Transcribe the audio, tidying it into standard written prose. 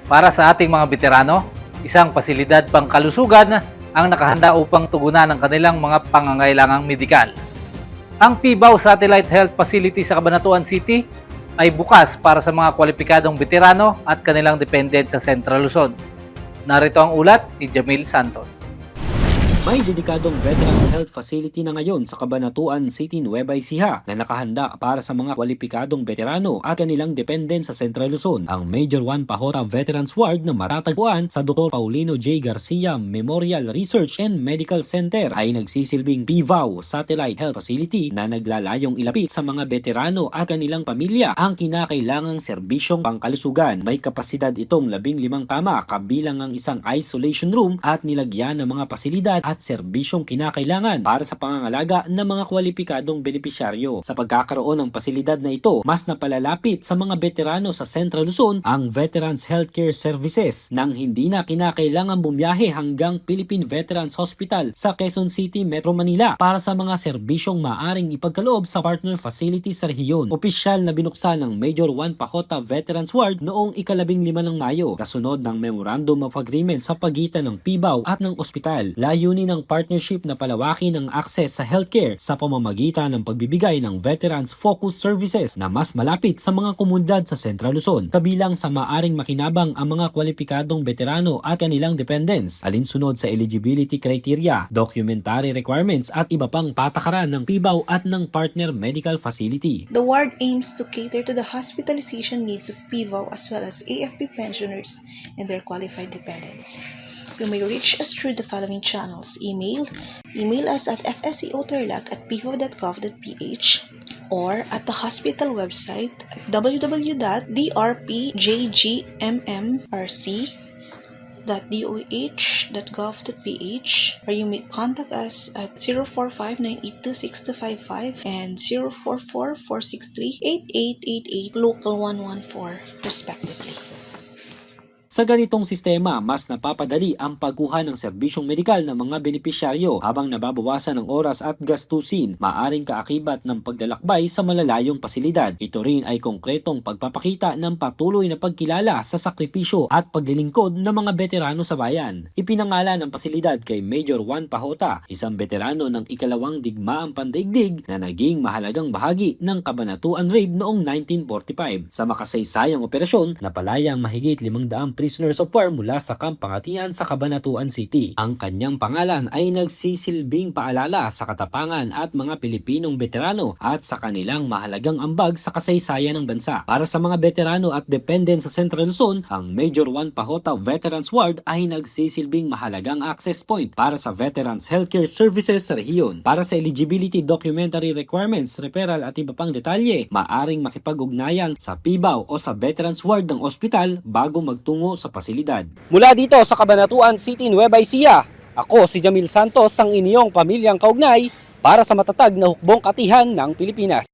Para sa ating mga veterano, isang pasilidad pangkalusugan ang nakahanda upang tugunan ang kanilang mga pangangailangang medikal. Ang PIBAW Satellite Health Facility sa Cabanatuan City ay bukas para sa mga kwalipikadong veterano at kanilang dependent sa Central Luzon. Narito ang ulat ni Jamil Santos. May dedikadong Veterans Health Facility na ngayon sa Cabanatuan City, Nueva Ecija na nakahanda para sa mga kwalipikadong veterano at kanilang dependent sa Central Luzon. Ang Major Juan Pajota Veterans Ward na matatagpuan sa Dr. Paulino J. Garcia Memorial Research and Medical Center ay nagsisilbing PIBAW Satellite Health Facility na naglalayong ilapit sa mga veterano at kanilang pamilya ang kinakailangang serbisyong pangkalusugan. May kapasidad itong 15 kama kabilang ang isang isolation room at nilagyan ng mga pasilidad at serbisyong kinakailangan para sa pangangalaga ng mga kwalipikadong benepisyaryo. Sa pagkakaroon ng pasilidad na ito, mas napalalapit sa mga veterano sa Central Luzon ang Veterans Healthcare Services nang hindi na kinakailangan bumiyahe hanggang Philippine Veterans Hospital sa Quezon City, Metro Manila para sa mga serbisyong maaring ipagkaloob sa partner facility sa rehiyon. Opisyal na binuksan ng Major Juan Pajota Veterans Ward noong ika-15 ng Mayo, kasunod ng Memorandum of Agreement sa pagitan ng PIBAW at ng ospital. Layunin ng partnership na palawakin ang access sa healthcare sa pamamagitan ng pagbibigay ng Veterans Focus Services na mas malapit sa mga komunidad sa Central Luzon, kabilang sa maaring makinabang ang mga kwalipikadong veterano at kanilang dependents, alinsunod sa eligibility criteria, documentary requirements at iba pang patakaran ng PIBAW at ng partner medical facility. The ward aims to cater to the hospitalization needs of PIBAW as well as AFP pensioners and their qualified dependents. You may reach us through the following channels: email us at fseotarlac@pivaw.gov.ph, or at the hospital website at www.drpjgmmrc.doh.gov.ph, or you may contact us at 045-982-6255 and 044-463-8888 local 114 respectively. Sa ganitong sistema, mas napapadali ang pagkuha ng serbisyong medikal ng mga benepisyaryo habang nababawasan ng oras at gastusin, maaring kaakibat ng paglalakbay sa malalayong pasilidad. Ito rin ay konkretong pagpapakita ng patuloy na pagkilala sa sakripisyo at paglilingkod ng mga veterano sa bayan. Ipinangalan ng pasilidad kay Major Juan Pajota, isang veterano ng ikalawang digmaang pandaigdig na naging mahalagang bahagi ng Cabanatuan Raid noong 1945. Sa makasaysayang operasyon, napalayang mahigit 500 prisoners of war mula sa Camp Pangatian sa Cabanatuan City. Ang kanyang pangalan ay nagsisilbing paalala sa katapangan at mga Pilipinong veterano at sa kanilang mahalagang ambag sa kasaysayan ng bansa. Para sa mga veterano at dependent sa Central Luzon, ang Major Juan Pajota Veterans Ward ay nagsisilbing mahalagang access point para sa Veterans Healthcare Services sa rehiyon. Para sa eligibility documentary requirements, referral at iba pang detalye, maaring makipag-ugnayan sa PIBAW o sa Veterans Ward ng ospital bago magtungo sa pasilidad. Mula dito sa Cabanatuan City, Nueva Ecija, ako si Jamil Santos, ang inyong pamilyang kaugnay para sa matatag na hukbong katihan ng Pilipinas.